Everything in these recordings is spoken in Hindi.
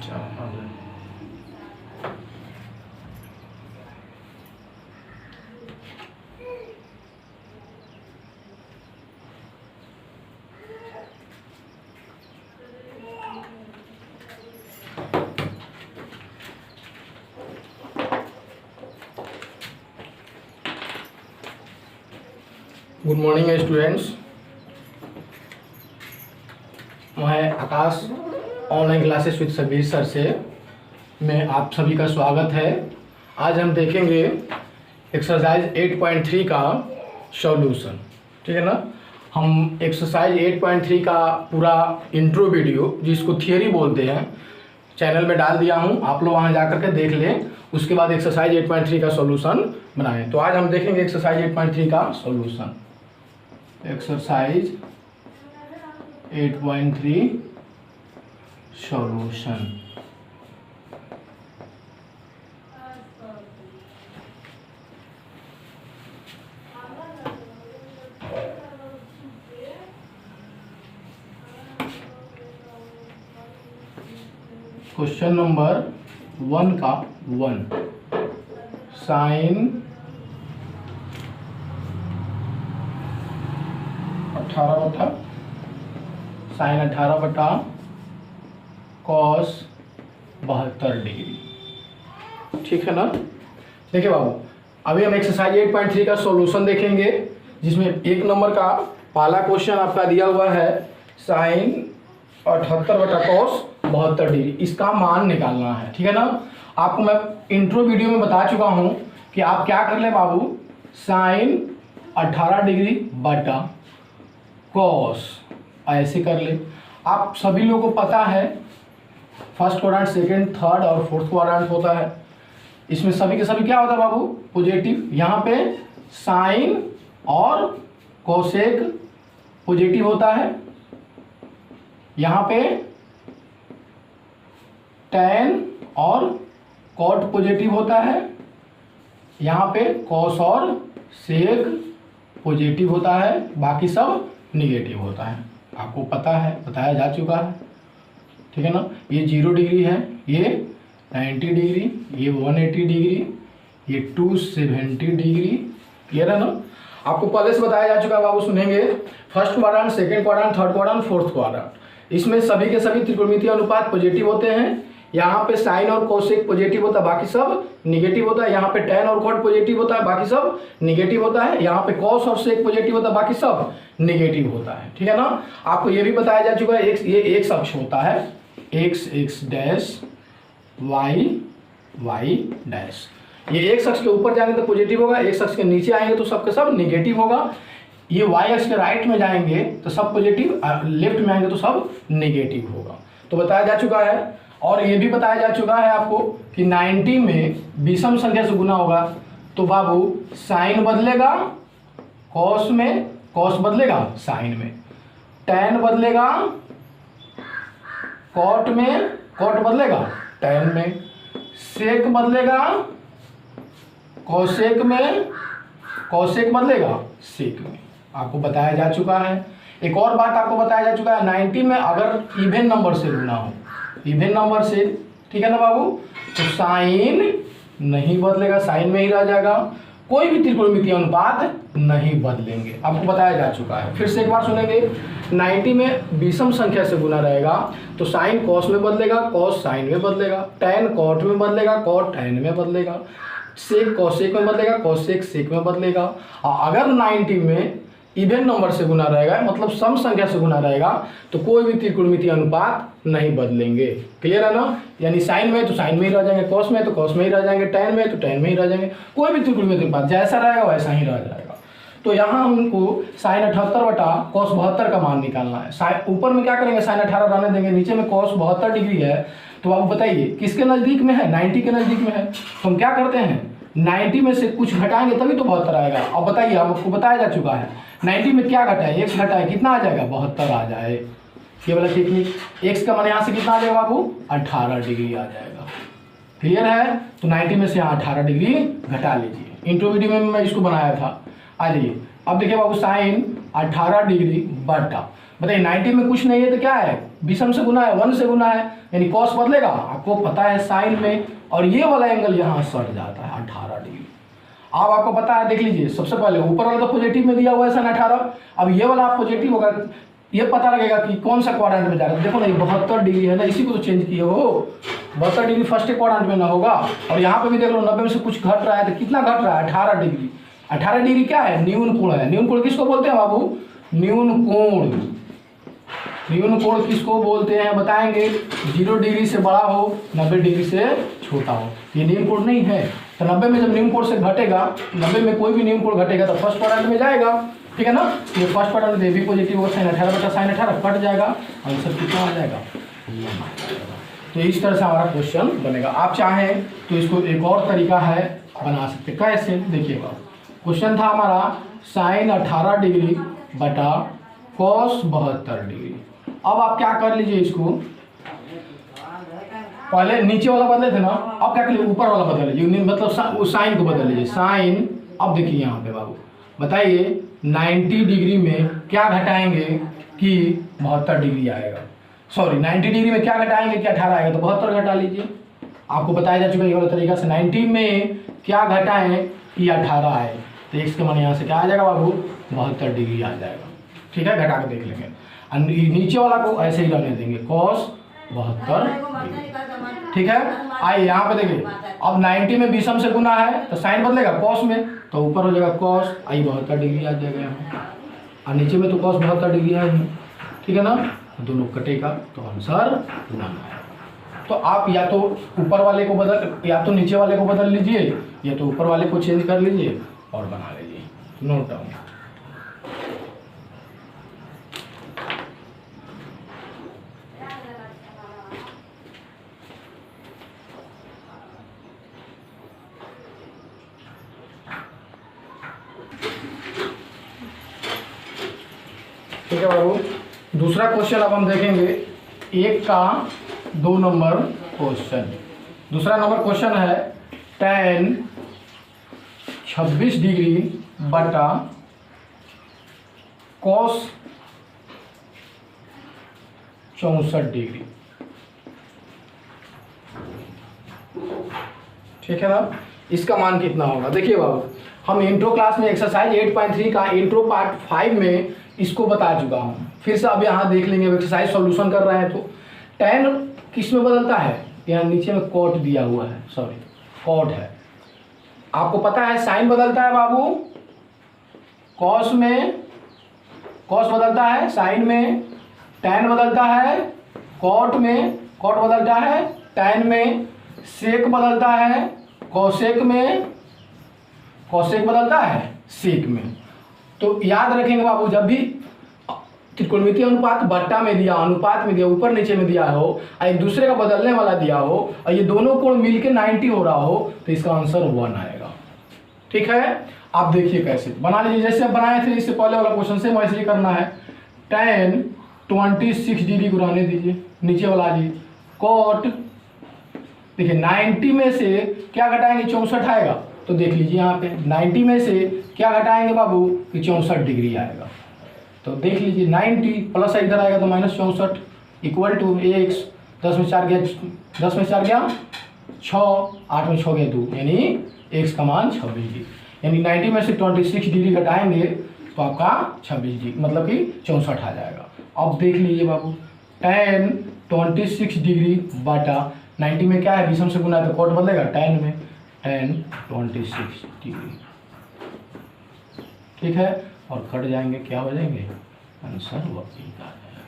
गुड मॉर्निंग स्टूडेंट्स, मैं Aakash online classes with Sabir sir से में आप सभी का स्वागत है। आज हम देखेंगे एक्सरसाइज 8.3 का सॉल्यूशन, ठीक है ना। हम एक्सरसाइज 8.3 का पूरा इंट्रो वीडियो, जिसको थियरी बोलते हैं, चैनल में डाल दिया हूं, आप लोग वहां जाकर के देख लें। उसके बाद एक्सरसाइज 8.3 का सॉल्यूशन बनाएं। तो आज हम देखेंगे एक्सरसाइज 8.3 का solution. Exercise 8.3 solution. Question number 1 का 1 साइन 18 बटा कॉस 72 डिग्री, ठीक है ना। देखिए बाबू, अभी हम एक्सरसाइज 8.3 का सॉल्यूशन देखेंगे, जिसमें 1 नंबर का पहला क्वेश्चन आपका दिया हुआ है साइन 78 बटा कॉस 72 डिग्री। इसका मान निकालना है, ठीक है ना। आपको मैं इंट्रो वीडियो में बता चुका हूं कि आप क्या कर ले बाबू, साइन 18 डिग्री बटा कॉस ऐसे कर ले। आप सभी लोगों को पता है फर्स्ट क्वाड्रेंट, सेकंड, थर्ड और फोर्थ क्वाड्रेंट होता है। इसमें सभी के सभी क्या होता है बाबू, पॉजिटिव। यहाँ पे साइन और कोसेक पॉजिटिव होता है, यहाँ पे टैन और कॉट पॉजिटिव होता है, यहाँ पे कॉस और सेक पॉजिटिव होता है, बाकी सब निगेटिव होता है। आपको पता है, बताया जा चुका है, ठीक है ना। ये 0 डिग्री है, ये 90 डिग्री, ये 180 डिग्री, ये 270 डिग्री, क्लियर है ना। आपको पहले से बताया जा चुका है बाबू, सुनेंगे। First quadrant, second quadrant, third quadrant, fourth quadrant, इसमें सभी के सभी त्रिकोणमितीय अनुपात पॉजिटिव होते हैं। यहाँ पे साइन और कोसेक पॉजिटिव होता है, बाकी सब निगेटिव होता है। यहाँ पे टैन और कॉट पॉजिटिव होता है, बाकी सब निगेटिव होता है। यहाँ पे कॉस और सेक पॉजिटिव होता है, बाकी सब निगेटिव होता है, ठीक है ना। आपको ये भी बताया जा चुका है, ये एक्स अक्ष होता है, एक्स डैश, वाई डैश। ये एक्स अक्ष के ऊपर जाएंगे तो पॉजिटिव होगा, एक्स अक्ष के नीचे आएंगे तो सबके सब निगेटिव होगा। ये वाई अक्ष के राइट में जाएंगे तो सब पॉजिटिव, लेफ्ट में आएंगे तो सब निगेटिव होगा। तो बताया जा चुका है। और ये भी बताया जा चुका है आपको कि 90 में विषम संख्या से गुना होगा तो बाबू साइन बदलेगा कॉस में, कॉस बदलेगा साइन में, टैन बदलेगा कॉट में, कॉट बदलेगा टैन में, सेक बदलेगा कॉसेक में, कॉसेक बदलेगा सेक में। आपको बताया जा चुका है। एक और बात आपको बताया जा चुका है, 90 में अगर इवन नंबर से गुना हो, इवन नंबर से, ठीक है ना बाबू, तो साइन नहीं बदलेगा, साइन में ही रह जाएगा। कोई भी त्रिकोणमितीय अनुपात नहीं बदलेंगे, आपको बताया जा चुका है। फिर से एक बार सुनेंगे, 90 में विषम संख्या से गुना रहेगा तो साइन कॉस में बदलेगा, कॉस साइन में बदलेगा, टैन कॉट में बदलेगा, कॉट टैन में बदलेगा, सेक कॉसेक में बदलेगा, कॉसेक सेक में बदलेगा। और अगर 90 में इवन नंबर से गुना रहेगा, मतलब सम संख्या से गुना रहेगा, तो कोई भी त्रिकोणमितीय अनुपात नहीं बदलेंगे, क्लियर है ना। यानी साइन में तो साइन में ही रह जाएंगे, कॉस में तो कॉस में ही रह जाएंगे, टैन में तो टैन में ही रह जाएंगे। कोई भी त्रिकोणमितीय अनुपात जैसा रहेगा वैसा ही रह जाएगा। तो यहाँ हमको साइन 78 बटा कॉस 72 का मान निकालना है। ऊपर में क्या करेंगे, साइन 18 रहने देंगे, नीचे में कॉस 72 डिग्री है। तो आप बताइए किसके नज़दीक में है, 90 के नज़दीक में है। तो हम क्या करते हैं, 90 में से कुछ घटाएंगे तभी तो 72 आएगा। अब बताइए, आपको बताया जा चुका है 90 में क्या घटाए, एक्स घटाए, कितना आ जाएगा, 72 आ जाए। ये वाला टेक्निक, एक्स का मान यहाँ से कितना आ जाएगा बाबू, 18 डिग्री आ जाएगा, क्लियर है। तो 90 में से यहाँ 18 डिग्री घटा लीजिए। इंट्रो वीडियो में मैं इसको बनाया था। आ जाइए, अब देखिए बाबू, साइन 18 डिग्री बटा, बताइए 90 में कुछ नहीं है तो क्या है, विषम से गुना है, 1 से गुना है, यानी कॉस बदलेगा, आपको पता है साइन में, और ये वाला एंगल यहाँ सट जाता है 18 डिग्री। अब आपको पता है, देख लीजिए सबसे पहले ऊपर वाला तो पॉजिटिव में दिया हुआ है साइन 18, अब ये वाला आप पॉजिटिव होगा, ये पता लगेगा कि कौन सा क्वाड्रेंट में जा रहा है। देखो ना ये 72 डिग्री है ना, इसी को तो चेंज किए हो, 72 डिग्री फर्स्ट क्वाड्रेंट में ना होगा, और यहाँ पे भी देख लो 90 में से कुछ घट रहा है, तो कितना घट रहा है 18 डिग्री। 18 डिग्री क्या है, न्यून कोण है। न्यून कोण किसको बोलते हैं बाबू, न्यून कोण। न्यून कोण किसको बोलते हैं बताएंगे, 0 डिग्री से बड़ा हो, 90 डिग्री से छोटा हो, ये न्यून कोण नहीं है। तो 90 में जब न्यून कोण से घटेगा, 90 में कोई भी न्यून कोण घटेगा तो फर्स्ट क्वाड्रेंट में जाएगा, ठीक है ना। ये फर्स्ट क्वाड्रेंट में भी पॉजिटिव होगा, साइन 18 बटा साइन 18 कट जाएगा, आंसर कितना आ जाएगा। तो इस तरह से हमारा क्वेश्चन बनेगा। आप चाहें तो इसको एक और तरीका है बना सकते, कैसे देखिएगा। क्वेश्चन था हमारा साइन 18 डिग्री बटा कॉस 72 डिग्री। अब आप क्या कर लीजिए, इसको पहले नीचे वाला बदले थे ना, अब क्या कर लीजिए ऊपर वाला बदल लीजिए, मतलब उस साइन को बदल लीजिए। साइन, अब देखिए यहाँ पे बाबू बताइए 90 डिग्री में क्या घटाएंगे कि 72 डिग्री आएगा, सॉरी 90 डिग्री में क्या घटाएंगे कि 18 आएगा, तो 72 घटा लीजिए। आपको बताया जा चुका है ये वाला तरीका से, 90 में क्या घटाएं कि 18 आए, तो x के मान यहाँ से क्या आ जाएगा बाबू, 72 डिग्री आ जाएगा, ठीक है। घटा के देख लेंगे, नीचे वाला को ऐसे ही रहने देंगे, cos 72 डिग्री, ठीक है। आइए यहाँ पे देखिए, अब 90 में विषम से गुना है तो साइन बदलेगा cos में, तो ऊपर हो जाएगा cos, आई 72 डिग्री आ जाएगा यहाँ, और नीचे में तो cos 72 डिग्री है, ठीक है ना। दोनों कटेगा तो आंसर 1 आएगा। तो आप या तो ऊपर वाले को बदल, या तो नीचे वाले को बदल लीजिए, या तो ऊपर वाले को चेंज कर लीजिए और बना लीजिए, नोट डाउन। ठीक है बाबू, दूसरा क्वेश्चन अब हम देखेंगे, 1 का 2 नंबर क्वेश्चन। दूसरा नंबर क्वेश्चन है tan 26 डिग्री बटा cos 64 डिग्री, ठीक है ना। इसका मान कितना होगा, देखिए बाबू हम इंट्रो क्लास में एक्सरसाइज 8.3 का इंट्रो पार्ट 5 में इसको बता चुका हूँ, फिर से अब यहाँ देख लेंगे, एक्सरसाइज सॉल्यूशन कर रहे हैं। तो tan किस में बदलता है, यहाँ नीचे में कॉट दिया हुआ है, सॉरी कॉट है, आपको पता है साइन बदलता है बाबू कॉस में, कॉस बदलता है साइन में, tan बदलता है कॉट में, कॉट बदलता है tan में, सेक बदलता है कॉसेक में, कॉसेक बदलता है सेक में। तो याद रखेंगे बाबू, जब भी त्रिकोणमितीय अनुपात बट्टा में दिया, अनुपात में दिया, ऊपर नीचे में दिया हो, और एक दूसरे का बदलने वाला दिया हो, और ये दोनों कोण मिलके 90 हो रहा हो, तो इसका आंसर 1 आएगा, ठीक है। आप देखिए कैसे बना लीजिए, जैसे आप बनाए थे इससे पहले वाला क्वेश्चन से वैसे ही करना है। tan 26 डिग्री को रहने दीजिए, नीचे वाला आ जाइए, कॉट, देखिए 90 में से क्या घटाएंगे 64 आएगा, तो देख लीजिए यहाँ पे 90 में से क्या घटाएंगे बाबू कि 64 डिग्री आएगा, तो देख लीजिए 90 प्लस इधर आएगा तो -64 इक्वल टू x, 10 में 4 गया 10 में 4 गया 6, 8 में 6 गया 2, यानी x का मान 26 डिग्री, यानी 90 में से 26 डिग्री घटाएंगे तो आपका 26 डिग्री मतलब कि 64 आ जाएगा। अब देख लीजिए बाबू tan 26 डिग्री बटा 90 में क्या है, विषम से गुना है तो कॉट बदलेगा, tan में tan 26 डिग्री, ठीक है, और कट जाएंगे क्या हो जाएंगे, आंसर 1 आ जाएगा,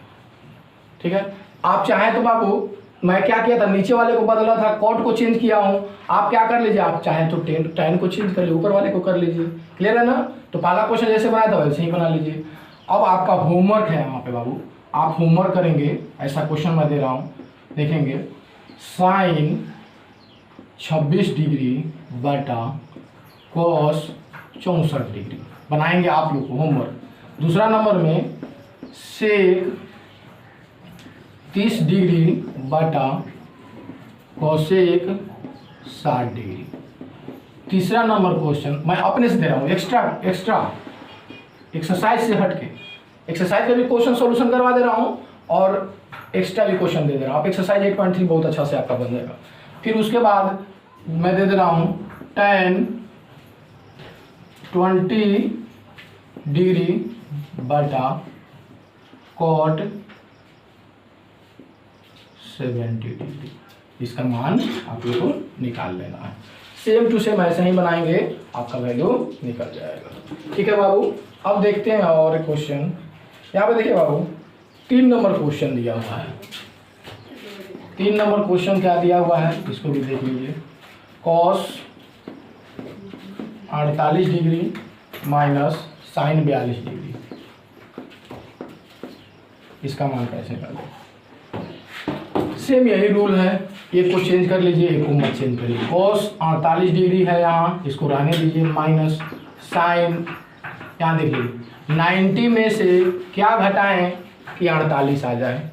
ठीक है। आप चाहें तो बाबू, मैं क्या किया था, नीचे वाले को बदला था, कॉट को चेंज किया हूँ, आप क्या कर लीजिए, आप चाहें तो tan को चेंज कर लीजिए, ऊपर वाले को कर लीजिए, क्लियर है ना। तो पहला क्वेश्चन जैसे बनाया था वैसे ही बना लीजिए। अब आपका होमवर्क है यहाँ पे बाबू, आप होमवर्क करेंगे, ऐसा क्वेश्चन मैं दे रहा हूँ, देखेंगे साइन 26 डिग्री बटा कॉस 64 डिग्री बनाएंगे आप लोग को होमवर्क। दूसरा नंबर में सेक 30 डिग्री बटा कॉसेक 60 डिग्री। तीसरा नंबर क्वेश्चन मैं अपने से दे रहा हूँ, एक्स्ट्रा एक्सरसाइज से हट के। एक्सरसाइज का भी क्वेश्चन सॉल्यूशन करवा दे रहा हूँ और एक्स्ट्रा भी क्वेश्चन दे दे रहा हूँ। आप एक्सरसाइज 8.3 बहुत अच्छा से आपका बन जाएगा। फिर उसके बाद मैं दे दे रहा हूँ tan 20 डिग्री बटा cot 70 डिग्री, इसका मान आप लोग को निकाल लेना है। सेम टू सेम ऐसे ही बनाएंगे, आपका वैल्यू निकल जाएगा। ठीक है बाबू। अब देखते हैं और एक क्वेश्चन। यहाँ पे देखिए बाबू 3 नंबर क्वेश्चन दिया हुआ है। 3 नंबर क्वेश्चन क्या दिया हुआ है इसको भी देख लीजिए। cos 48 degree minus sin 42 degree, इसका मान कैसे निकालें। सेम यही रूल है, एक को चेंज कर लीजिए, एक को मत चेंज करिए। cos 48 डिग्री है यहाँ, इसको रहने दीजिए, माइनस साइन, यहाँ देखिए 90 में से क्या घटाएं कि 48 आ जाए,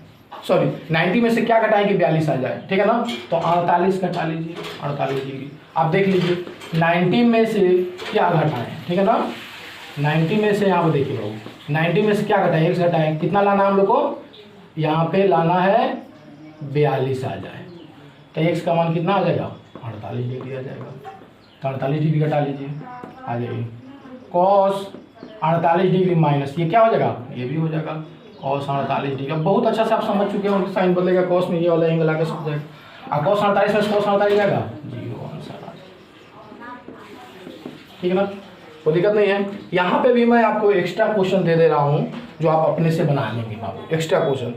सॉरी 90 में से क्या घटाएं कि 42 आ जाए, ठीक है ना। तो 48 घटा लीजिए, 48 डिग्री। आप देख लीजिए 90 में से क्या घटाएं, ठीक है ना। 90 में से यहाँ पर देखिए बाबू 90 में से क्या घटाएं, x घटाएं, कितना लाना है हम लोग को, यहाँ पे लाना है 42 आ जाए, तो x का मान कितना आ जाएगा 48 डिग्री आ जाएगा। तो 48 डिग्री घटा लीजिए, आ जाएगी cos 48 डिग्री माइनस ये क्या हो जाएगा, ये भी हो जाएगा cos 48 डिग्री। अब बहुत अच्छा से आप समझ चुके हैं, साइन बदलेगा, cos में ये वाला एंगल आके सब जाएगा। और cos 48 में cos 48 जाएगा 0 आंसर आ जाएगा, ठीक है ना, कोई दिक्कत नहीं है। यहाँ पे भी मैं आपको एक्स्ट्रा क्वेश्चन दे दे रहा हूँ जो आप अपने से बना लेंगे बाबू। एक्स्ट्रा क्वेश्चन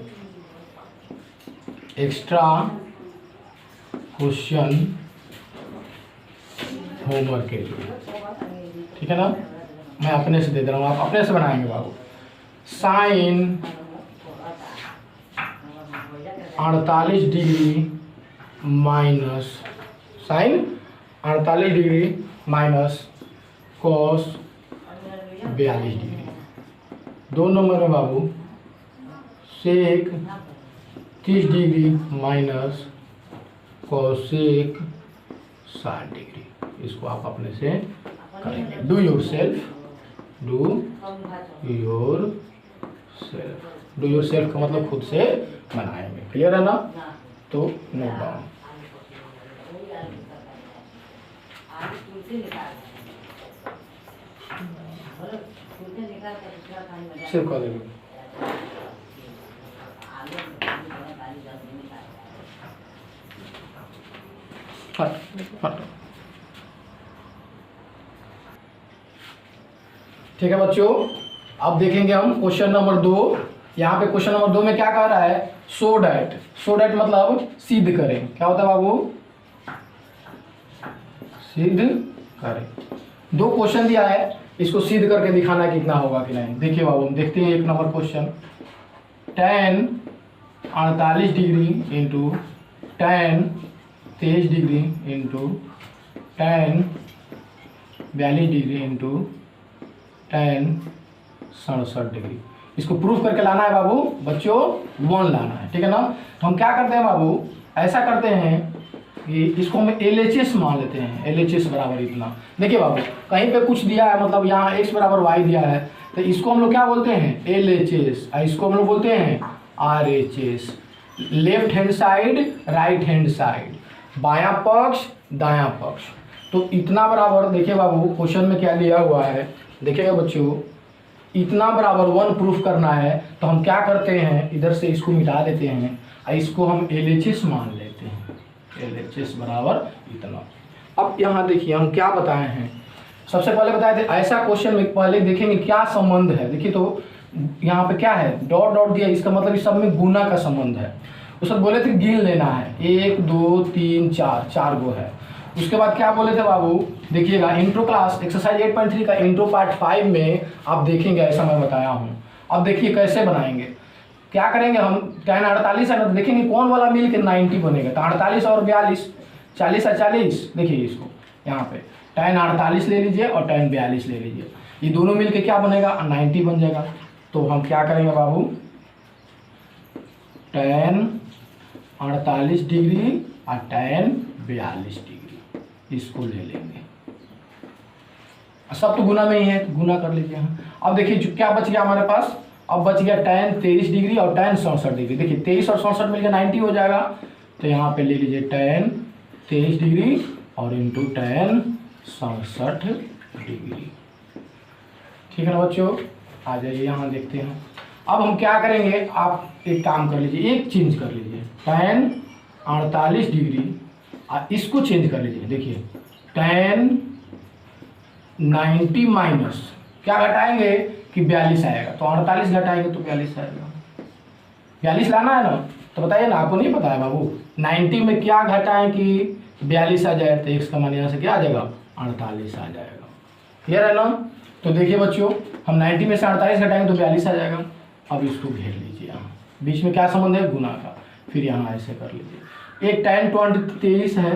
होमवर्क के लिए, ठीक है ना, मैं अपने से दे दे रहा हूँ, आप अपने से बनाएंगे बाबू। Sine 48 degree minus sine 48 degree minus cos 42 degree. 2 number में बाबू sec 30 degree minus cosec 60 degree. इसको आप अपने से करेंगे, डू योर सेल्फ का मतलब खुद से बनाएंगे, क्लियर है ना। तो नोट डाउन सेव कर देंगे। ठीक है बच्चों, अब देखेंगे हम क्वेश्चन नंबर 2। यहाँ पे क्वेश्चन नंबर 2 में क्या कह रहा है, सो डैट मतलब सिद्ध करें। क्या होता है बाबू, सिद्ध करें। 2 क्वेश्चन दिया है, इसको सिद्ध करके दिखाना कितना होगा कि नहीं। देखिए बाबू हम देखते हैं 1 number question. tan 48 degree into tan 23 degree into tan 42 degree into tan 67 degree, इसको प्रूफ करके लाना है बाबू बच्चों, 1 लाना है, ठीक है ना। तो हम क्या करते हैं बाबू, ऐसा करते हैं कि इसको हम LHS मान लेते हैं। LHS बराबर इतना, देखिए बाबू कहीं पे कुछ दिया है, मतलब यहाँ x बराबर y दिया है, तो इसको हम लोग क्या बोलते हैं LHS, और इसको हम लोग बोलते हैं RHS। Left hand side right hand side, बायां पक्ष दायां पक्ष। तो इतना बराबर, देखिए बाबू क्वेश्चन में क्या दिया हुआ है, देखिएगा बच्चों, इतना बराबर 1 प्रूफ करना है। तो हम क्या करते हैं, इधर से इसको मिटा देते हैं और इसको हम LHS मान लेते हैं। LHS बराबर इतना। अब यहाँ देखिए हम क्या बताए हैं, सबसे पहले बताए थे ऐसा क्वेश्चन में पहले देखेंगे क्या संबंध है। देखिए तो यहाँ पे क्या है, डॉट डॉट दिया, इसका मतलब इस सब में गुना का संबंध है। उस वक्त बोले थे गिन लेना है, 1 2 3 4, 4 गो है। उसके बाद क्या बोले थे बाबू, देखिएगा इंट्रो क्लास एक्सरसाइज 8.3 का इंट्रो पार्ट 5 में आप देखेंगे, ऐसा मैं बताया हूँ। अब देखिए कैसे बनाएंगे, क्या करेंगे हम, tan 48 है ना, तो देखेंगे कौन वाला मिल के 90 बनेगा। तो 48 और 42, 40 और 40, देखिए इसको यहाँ पे tan 48 ले लीजिए और tan 42 ले लीजिए, ये दोनों मिल के क्या बनेगा 90 बन जाएगा। तो हम क्या करेंगे बाबू, tan 48 डिग्री और tan 42 डिग्री इसको ले लेंगे, सब तो गुना में ही है, तो गुना कर लीजिए। अब देखिए क्या बच गया हमारे पास, अब बच गया tan 23 डिग्री और tan 67 डिग्री। देखिए 23 और 67 मिलकर 90 हो जाएगा, तो यहाँ पे ले लीजिए tan 23 डिग्री और इंटू tan 67 डिग्री। ठीक है ना बच्चों, आ जाइए यहाँ देखते हैं। अब हम क्या करेंगे, आप एक काम कर लीजिए, एक चेंज कर लीजिए, tan 48 डिग्री इसको चेंज कर लीजिए। देखिए tan 90 माइनस क्या घटाएंगे कि 42 आएगा, तो 48 घटाएंगे तो 42 आएगा। 42 लाना है ना, तो बताइए ना, आपको नहीं पता है बाबू 90 में क्या घटाएं कि 42 आ जाए, तो x का मान यहाँ से क्या आ जाएगा 48 आ जाएगा। क्लियर है ना। तो देखिए बच्चों, हम 90 में से 48 घटाएंगे तो 42 आ जाएगा। अब इसको घेर लीजिए, यहाँ बीच में क्या संबंध है, गुना का। फिर यहाँ ऐसे कर लीजिए, एक tan 23 है,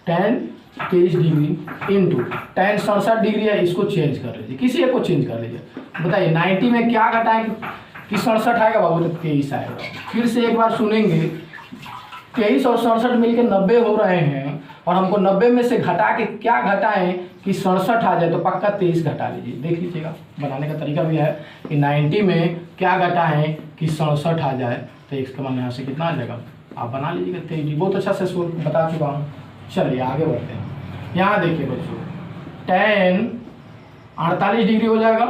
tan 23 degree into tan 67 degree है, इसको चेंज कर लीजिए, किसी एक को चेंज कर लीजिए। बताइए 90 में क्या घटाएंगे कि 67 आएगा बाबू, तो 23 आएगा। फिर से एक बार सुनेंगे, 23 और 67 मिलकर 90 हो रहे हैं, और हमको 90 में से घटा के क्या घटाएं कि 67 आ जाए, तो पक्का 23 घटा लीजिए। देख लीजिएगा, बनाने का तरीका भी है कि 90 में क्या घटाएं कि 67 आ जाए, तो x का मान यहाँ से कितना आ जाएगा, आप बना लीजिएगा 23। बहुत अच्छा से सोल्व बता चुका हूँ। चलिए आगे बढ़ते हैं। यहाँ देखिए बच्चों, tan 48 डिग्री हो जाएगा,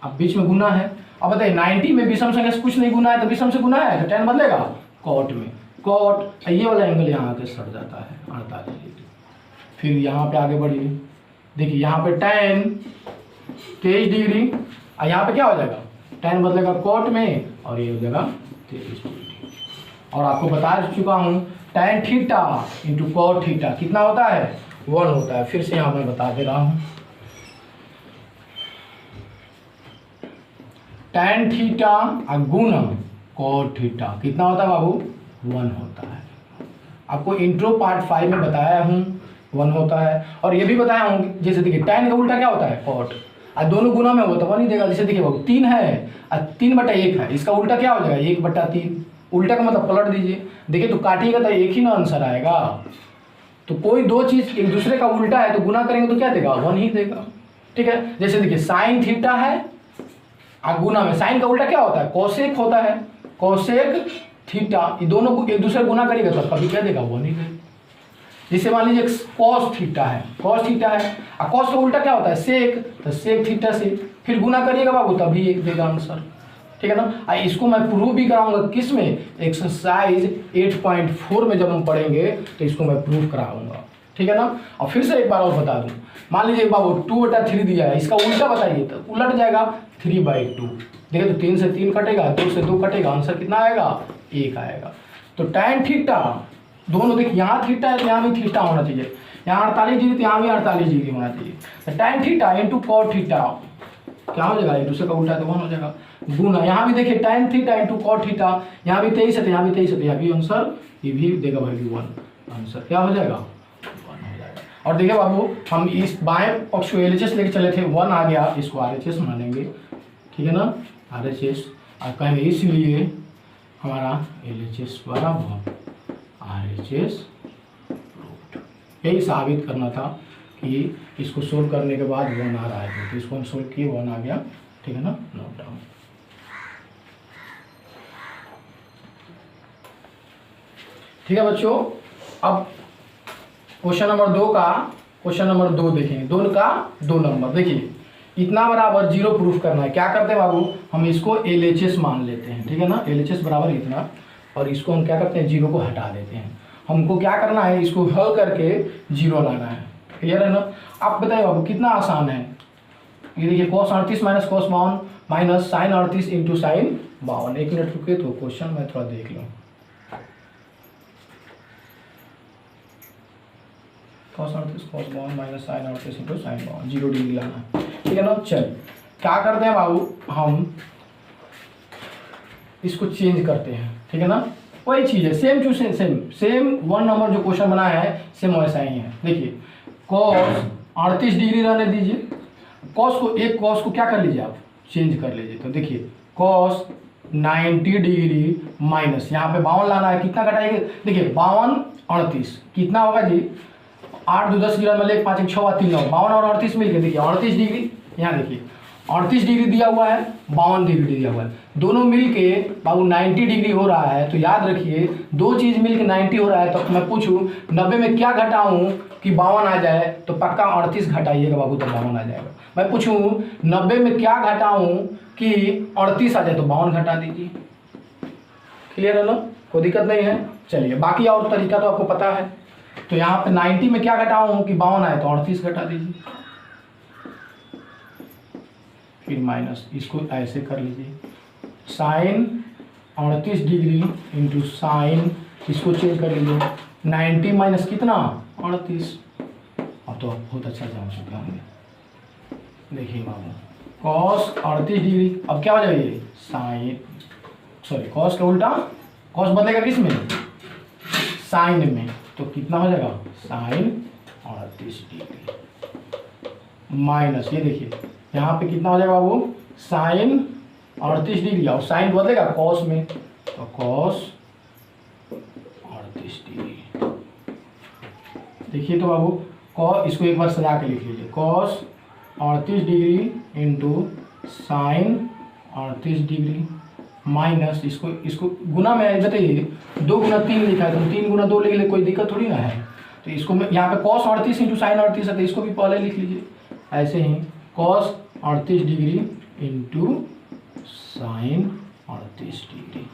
अब बीच में गुना है। अब बताइए 90 में विषम संख्या से कुछ नहीं गुना है, तो विषम से गुना है तो tan बदलेगा cot में, cot ये वाला एंगल यहाँ आके सट जाता है 48 डिग्री। फिर यहाँ पे आगे बढ़िए, देखिए यहाँ पे tan 23 डिग्री, और यहाँ पे क्या हो जाएगा, tan बदलेगा cot में और ये हो जाएगा 23 डिग्री। और आपको बता चुका हूँ tan theta into cot theta कितना होता है, 1 होता है। फिर से यहाँ मैं बता दे रहा हूँ, tan थीटा गुना cot थीटा कितना होता है बाबू, 1 होता है। आपको इंट्रो पार्ट 5 में बताया हूँ 1 होता है, और ये भी बताया हूँ, जैसे देखिए tan का उल्टा क्या होता है cot, और दोनों गुना में होता है 1 ही देगा। जैसे देखिए बाबू 3 है और 3/1 है, इसका उल्टा क्या हो जाएगा 1/3, उल्टा का मतलब पलट दीजिए। देखिए तो काटिएगा तो एक ही ना आंसर आएगा। तो कोई दो चीज़ एक दूसरे का उल्टा है तो गुना करेंगे तो क्या देगा, 1 ही देगा। ठीक है, जैसे देखिए साइन थीटा है और गुना में साइन का उल्टा क्या होता है, कोसेक होता है, कोसेक थीटा, ये दोनों को एक दूसरे गुना करेगा तो कभी क्या देगा, 1 ही देगा। जैसे मान लीजिए कॉस थीटा है, कॉस थीटा है और कॉस का उल्टा क्या होता है सेक, तो सेक थीटा से फिर गुना करिएगा बाबू तभी 1 देगा आंसर। ठीक है ना। इसको मैं प्रूव भी कराऊंगा किस में, एक्सरसाइज 8.4 में जब हम पढ़ेंगे तो इसको मैं प्रूव कराऊंगा। ठीक है ना। और फिर से एक बार और बता दूं, मान लीजिए बाबू 2/3 दिया है, इसका उल्टा बताइए तो उलट जाएगा 3/2। देखिए तो 3 से 3 कटेगा, 2 से 2 कटेगा, आंसर कितना आएगा, 1 आएगा। तो tan थीटा दोनों देखिए, यहाँ थीटा है तो यहाँ भी थीटा होना चाहिए, यहाँ 48 डिग्री तो यहाँ भी 48 डिग्री होना चाहिए। तो tan theta into cot theta क्या हो जाएगा, एक दूसरे का उल्टा तो 1 हो जाएगा, गुना यहाँ भी देखिए tan theta into cot theta, यहाँ भी 23 है तो यहाँ भी 23 है तो यहाँ भी आंसर ये भी देगा भाई 1, आंसर क्या हो जाएगा, 1 हो जाएगा। और देखिए बाबू हम इस बाएं पक्ष को LHS लेके चले थे, 1 आ गया, इसको RHS मानेंगे। ठीक है ना, RHS और कहेंगे इसलिए हमारा LHS बराबर RHS रूट। यही साबित करना था कि इसको सोल्व करने के बाद 1 आ रहा है, तो इसको हम सोल्व किए 1 आ गया। ठीक है ना, नोट डाउन। ठीक है बच्चों, अब क्वेश्चन नंबर 2 देखेंगे, 2 का 2 नंबर। देखिए इतना बराबर 0 प्रूफ करना है, क्या करते हैं बाबू, हम इसको LHS मान लेते हैं। ठीक है ना, LHS बराबर इतना, और इसको हम क्या करते हैं 0 को हटा देते हैं। हमको क्या करना है, इसको हल करके 0 लाना है। क्लियर है ना। आप बताइए बाबू कितना आसान है, ये देखिए cos 38 minus cos 52 minus sin 38 into sin 52। 1 minute रुके तो क्वेश्चन मैं थोड़ा देख लूँ। cos 38 cos 52 minus sin 38 into sin 52, 0 degree लाना है। ठीक है ना। चल क्या करते हैं बाबू, हम इसको चेंज करते हैं। ठीक है ना, वही चीज़ है, सेम टू सेम 1 नंबर जो क्वेश्चन बनाया है सेम वैसा ही है। देखिए cos 38 डिग्री रहने दीजिए, cos को क्या कर लीजिए आप, चेंज कर लीजिए। तो देखिए cos 90 डिग्री माइनस यहाँ पे 52 लाना है, कितना घटाएंगे, देखिए 52 38 कितना होगा जी, 8 2 10 गिरा में 1 5 1 6 3 9, 52 और 38 मिलकर देखिए 38 डिग्री, यहाँ देखिए 38 डिग्री दिया हुआ है, 52 डिग्री दिया हुआ है। दोनों मिल के बाबू 90 डिग्री हो रहा है, तो याद रखिए दो चीज़ मिल के 90 हो रहा है, तो मैं पूछूं 90 में क्या घटाऊं कि 52 आ जाए, तो पक्का 38 घटाइएगा बाबू, तो 52 आ जाएगा। मैं पूछूं 90 में क्या घटाऊं कि 38 आ जाए, तो 52 घटा दीजिए। क्लियर है ना, कोई दिक्कत नहीं है। चलिए बाकी और तरीका तो आपको पता है। तो यहाँ पे 90 में क्या घटाऊं कि 52 आए, तो 38 घटा दीजिए, फिर माइनस, इसको ऐसे कर लीजिए, साइन 38 डिग्री इंटू साइन, इसको चेंज कर लीजिए, 90 माइनस कितना 38। अब तो बहुत अच्छा जान चुका हूँ। देखिए बाबू कॉस 38 डिग्री, अब क्या हो जाएगी साइन, सॉरी कॉस का उल्टा, कॉस बदलेगा किस में, साइन में, तो कितना हो जाएगा साइन 38 डिग्री माइनस, ये देखिए यहाँ पे कितना हो जाएगा बाबू साइन 38 डिग्री, और साइन बदलेगा कॉस में, तो कॉस 38 डिग्री। देखिए तो बाबू कॉस, इसको एक बार सजा के लिख लीजिए, cos 38 degree into sine 38 degree minus, इसको गुना में बताइए 2 गुना 3 लिखा है, तो 3 गुना 2 लिख ले, कोई दिक्कत थोड़ी ना है। तो इसको मैं यहाँ पे कॉस 38 इंटू साइन 38 है, तो इसको भी पहले लिख लीजिए ऐसे ही, cos 38 degree into sine 38 degree.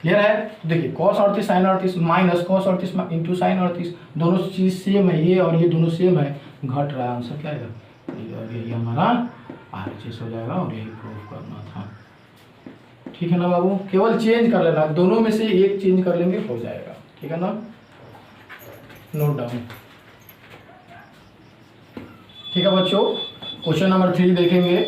Clear है। तो देखिए cos 38 sine 38 minus cos 38 into sine 38, दोनों चीज़ सेम है, ये और ये दोनों सेम है, घट रहा है, आंसर क्या आएगा, यही हमारा RHS हो जाएगा, और यही प्रूव करना था। ठीक है ना बाबू, केवल चेंज कर लेना, दोनों में से एक चेंज कर लेंगे हो जाएगा, ठीक है ना, नोट डाउन। ठीक है बच्चों, क्वेश्चन नंबर 3 देखेंगे।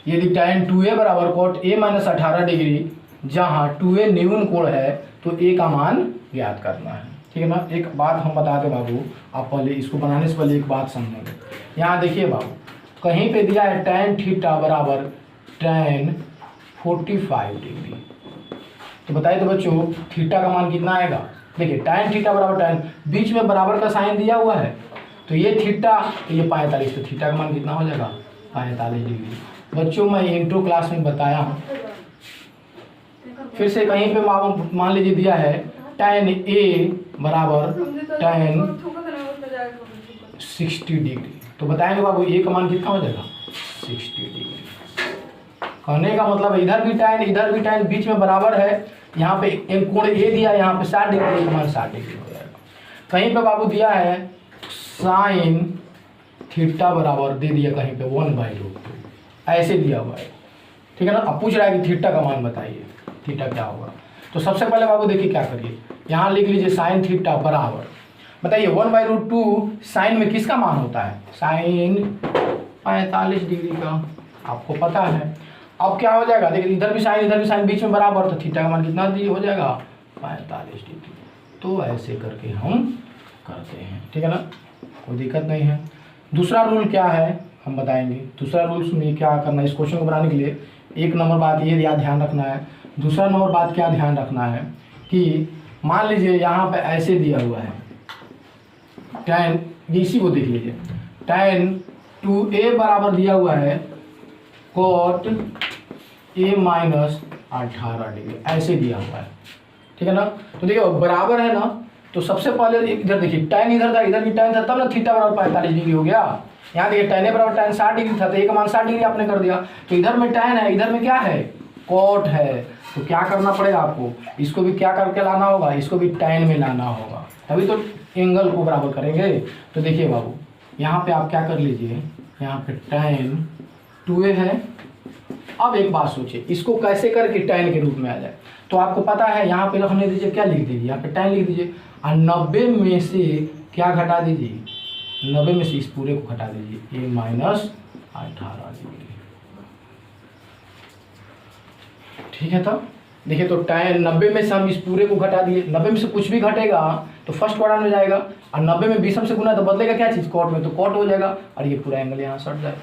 यदि tan 2a बराबर cot a माइनस 18 डिग्री, जहाँ 2a न्यून कोण है, तो a का मान ज्ञात करना है। ठीक है ना। एक बात हम बताते बाबू, आप पहले इसको बनाने से पहले एक बात समझेंगे। यहाँ देखिए बाबू, कहीं पे दिया है tan थीटा बराबर tan 45 डिग्री, तो बताइए तो बच्चों थीटा का मान कितना आएगा। देखिए tan थीटा बराबर tan, बीच में बराबर का साइन दिया हुआ है, तो ये थीटा, तो ये 45, तो थीटा का मान कितना हो जाएगा 45 डिग्री। बच्चों मैं इंट्रो क्लास में बताया हूँ, फिर से कहीं पे मान लीजिए दिया है tan a बराबर tan 60 डिग्री, तो बताएंगे बाबू a का मान कितना हो जाएगा 60 डिग्री। कहने का मतलब इधर भी tan इधर भी tan, बीच में बराबर है, यहाँ पे एक कोण a दिया, यहाँ पे 60 डिग्री, a का मान 60 डिग्री हो जाएगा। कहीं पे बाबू दिया है साइन थीटा बराबर दे दिया कहीं पे 1/√2, ऐसे दिया हुआ है। ठीक है ना। अब पूछ रहा है कि थीटा का मान बताइए, थीटा क्या होगा। तो सबसे पहले बाबू देखिए क्या करिए, यहाँ लिख लीजिए साइन थीटा बराबर, बताइए 1/√2 साइन में किसका मान होता है, साइन 45 डिग्री का, आपको पता है। अब क्या हो जाएगा, देखिए इधर भी साइन बीच में बराबर, तो थीटा का मान कितना हो जाएगा 45 डिग्री। तो ऐसे करके हम करते हैं, ठीक है ना, कोई दिक्कत नहीं है। दूसरा रूल क्या है हम बताएंगे। दूसरा रूल सुनिए क्या करना है, इस क्वेश्चन को बनाने के लिए एक नंबर बात ये ध्यान रखना है। दूसरा नंबर बात क्या ध्यान रखना है कि मान लीजिए यहाँ पे ऐसे दिया हुआ है tan, इसी को देख लीजिए, tan 2a बराबर दिया हुआ है cot a माइनस 18 डिग्री, ऐसे दिया हुआ है। ठीक है ना। तो देखिए बराबर है ना, तो सबसे पहले इधर देखिए tan इधर था, इधर भी tan था, तब ना थीटा बराबर 45 डिग्री हो गया। यहाँ देखिए tan a बराबर tan 60 डिग्री था, तो a का मान 60 डिग्री आपने कर दिया। तो इधर में tan है, इधर में क्या है cot है, तो क्या करना पड़ेगा आपको, इसको भी क्या करके लाना होगा, इसको भी tan में लाना होगा, तभी तो एंगल को बराबर करेंगे। तो देखिए बाबू यहाँ पे आप क्या कर लीजिए, यहाँ पे tan 2a है। अब एक बात सोचिए, इसको कैसे करके tan के रूप में आ जाए, तो आपको पता है यहाँ पे रखने दीजिए, क्या लिख दीजिए यहाँ पे tan लिख दीजिए, और 90 में से क्या घटा दीजिए, 90 में से इस पूरे को घटा दीजिए, a माइनस 18 डिग्री। ठीक है। तब देखिए तो tan 90 में से हम इस पूरे को घटा दिए, 90 में से कुछ भी घटेगा तो फर्स्ट क्वाड्रेंट में जाएगा, और 90 में 20 से गुना तो बदलेगा क्या चीज़ कॉट में, तो कॉट हो जाएगा, और ये पूरा एंगल यहाँ सट जाएगा।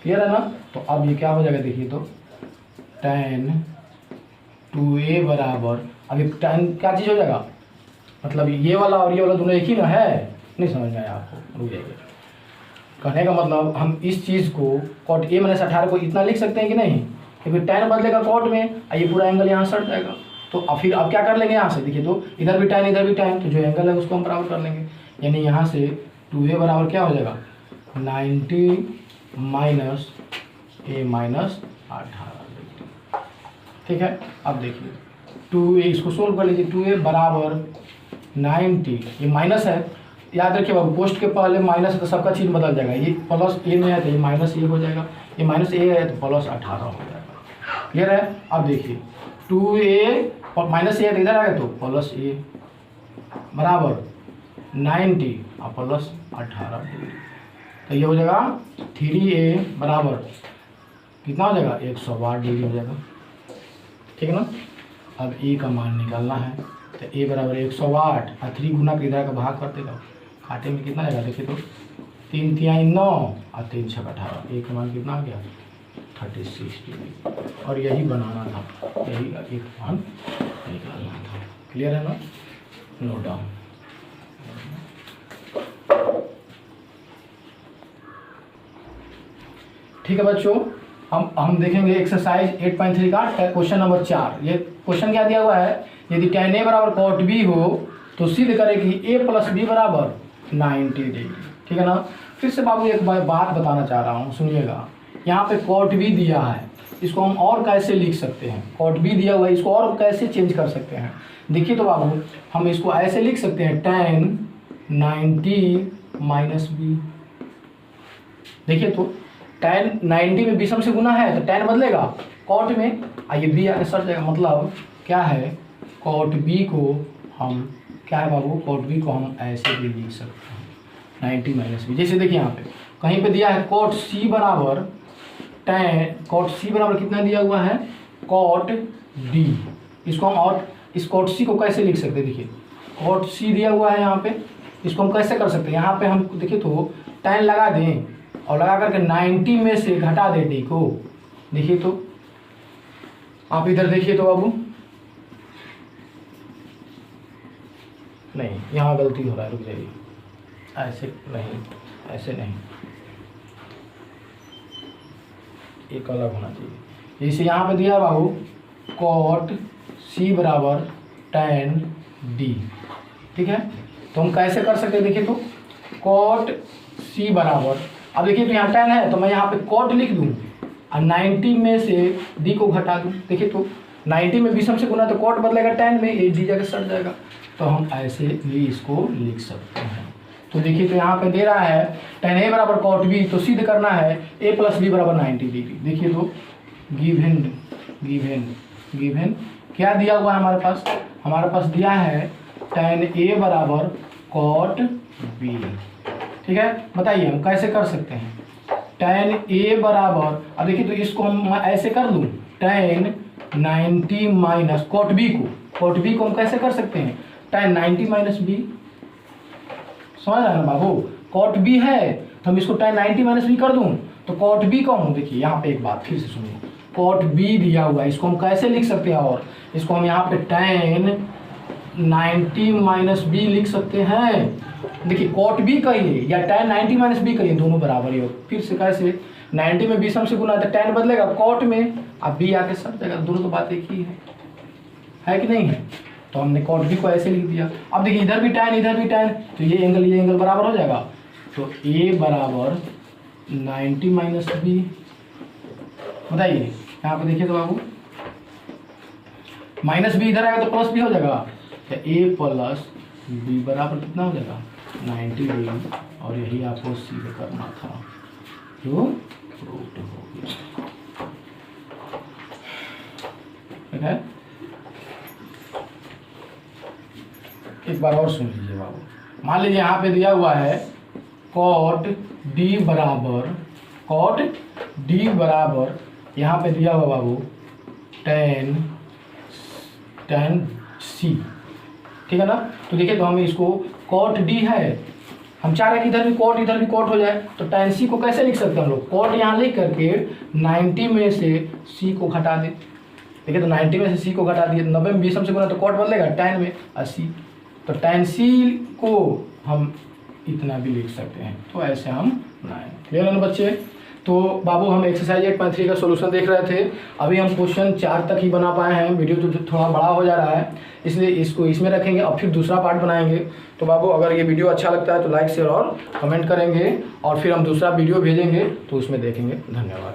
क्लियर है ना। तो अब ये क्या हो जाएगा, देखिए तो tan 2a बराबर, अब ये tan क्या चीज़ हो जाएगा, मतलब ये वाला और ये वाला दोनों एक ही ना है, नहीं समझ में आया आपको, रुक जाइए। कहने का मतलब हम इस चीज़ को cot a माइनस 18 को इतना लिख सकते हैं कि नहीं, क्योंकि tan बदलेगा कॉट में, ये पूरा एंगल यहाँ सट जाएगा। तो फिर अब क्या कर लेंगे यहाँ से, देखिए तो इधर भी tan इधर भी tan, तो जो एंगल है उसको हम बराबर कर लेंगे। यानी यहाँ से 2a बराबर क्या हो जाएगा 90 माइनस a माइनस 18। ठीक है, अब देखिए 2a, इसको सोल्व कर लीजिए। 2a बराबर 90, ये माइनस है, याद रखिए बाबू पोस्ट के पहले माइनस है तो सबका चिन्ह बदल जाएगा। ये प्लस ए में है तो ये माइनस ए हो जाएगा, ये माइनस ए है तो प्लस 18 हो जाएगा। क्लियर है। अब देखिए 2a माइनस ए है तो इधर आएगा तो प्लस ए बराबर 90 और प्लस 18 डिग्री, तो ये हो जाएगा 3a बराबर कितना हो जाएगा 108 डिग्री हो जाएगा। ठीक है ना। अब ए का मान निकालना है, तो ए बराबर 108 और 3 गुना के इधर का भाग कर देगा, खाते में कितना आएगा देखिए तो 3 तिहाई 9 और 3 छक 18, ए का मान कितना आ गया 36 डिग्री। और यही बनाना था, यही एक मान निकालना था। क्लियर है ना, नोट डाउन। ठीक है बच्चों, हम देखेंगे एक्सरसाइज 8.3 का क्वेश्चन नंबर 4। ये क्वेश्चन क्या दिया हुआ है, यदि tan a बराबर cot b हो तो सिद्ध करें कि a प्लस बी बराबर 90 डिग्री। ठीक है ना। फिर से बाबू एक बात बताना चाह रहा हूँ, सुनिएगा। यहाँ पे cot b दिया है, इसको हम और कैसे लिख सकते हैं। cot b दिया हुआ है, इसको और कैसे चेंज कर सकते हैं। देखिए तो बाबू हम इसको ऐसे लिख सकते हैं tan 90 माइनस बी। देखिए तो tan 90 में विषम से गुना है तो tan बदलेगा cot में, आइए b आगे सट जाएगा। मतलब क्या है, cot b को हम क्या है बाबू, cot b को हम ऐसे भी लिख सकते हैं 90 माइनस बी। जैसे देखिए यहाँ पे कहीं पे दिया है cot c बराबर cot c बराबर कितना दिया हुआ है cot d। इसको हम और इस cot c को कैसे लिख सकते हैं, देखिए cot c दिया हुआ है यहाँ पे, इसको हम कैसे कर सकते हैं। यहाँ पे हम देखिए तो tan लगा दें और लगा करके 90 में से घटा दे डी को। देखिए तो आप इधर देखिए तो बाबू, नहीं यहाँ गलती हो रहा है, रुक जाइए, ऐसे नहीं, ऐसे नहीं, एक अलग होना चाहिए। जैसे यहाँ पे दिया है बाबू cot c बराबर tan d। ठीक है, तो हम कैसे कर सकते हैं, देखिए तो cot c बराबर, अब देखिए तो यहाँ tan है तो मैं यहाँ पे cot लिख दूँ और 90 में से d को घटा दूँ। देखिए तो 90 में विषम से गुना तो cot बदलेगा tan में, ये d जाके सट जाएगा, तो हम ऐसे भी इसको लिख सकते हैं। तो देखिए तो यहाँ पे दे रहा है tan a बराबर cot b, तो सिद्ध करना है a प्लस बी बराबर 90 डिग्री। देखिए तो गिवन क्या दिया हुआ है हमारे पास दिया है tan a बराबर cot b। ठीक है, बताइए हम कैसे कर सकते हैं। tan a बराबर, अब देखिए तो इसको हम ऐसे कर दूं tan 90 माइनस cot b को हम कैसे कर सकते हैं tan 90 माइनस b। समझ रहे हैं ना बाबू, cot b है तो हम इसको tan 90 माइनस b कर दूं तो cot b का हूँ। देखिए यहाँ पे एक बात फिर से सुनिए, cot b दिया हुआ है, इसको हम कैसे लिख सकते हैं, और इसको हम यहाँ पे tan 90 माइनस बी लिख सकते हैं। देखिए cot b कहिए या tan 90 माइनस बी कहिए, दोनों बराबर ही हो। फिर से कैसे, 90 में विषम से गुना तो tan बदलेगा cot में, अब b आके सट जाएगा, दोनों तो बात एक ही है कि नहीं है। तो हमने cot b को ऐसे लिख दिया। अब देखिए इधर भी tan इधर भी tan, तो ये एंगल बराबर हो जाएगा। तो a बराबर 90 माइनस बी। बताइए यहाँ पे देखिए तो बाबू माइनस बी इधर आएगा तो प्लस बी हो जाएगा, तो a प्लस बी बराबर कितना हो जाएगा 90 डिग्री। और यही आपको सिद्ध करना था, जो प्रूव्ड हो गया। ठीक है, एक बार और सुन लीजिए बाबू। मान लीजिए यहाँ पे दिया हुआ है cot d बराबर यहाँ पे दिया हुआ बाबू tan c। ठीक है ना। तो देखिए तो हम इसको cot d है, हम चाह रहे हैं कि इधर भी cot हो जाए, तो tan c को कैसे लिख सकते हैं हम लोग, cot यहाँ लिख करके 90 में से c को घटा दें। देखिए तो 90 में से c को घटा दिए, 90 में विषम से गुना तो cot बदलेगा tan में 80, तो tan c को हम इतना भी लिख सकते हैं। तो ऐसे हम बनाएंगे। क्लियर है ना बच्चे। तो बाबू हम एक्सरसाइज 8.3 का सोल्यूशन देख रहे थे। अभी हम क्वेश्चन 4 तक ही बना पाए हैं, वीडियो तो थोड़ा बड़ा हो जा रहा है, इसलिए इसको इसमें रखेंगे और फिर दूसरा पार्ट बनाएंगे। तो बाबू अगर ये वीडियो अच्छा लगता है तो लाइक शेयर और कमेंट करेंगे, और फिर हम दूसरा वीडियो भेजेंगे तो उसमें देखेंगे। धन्यवाद।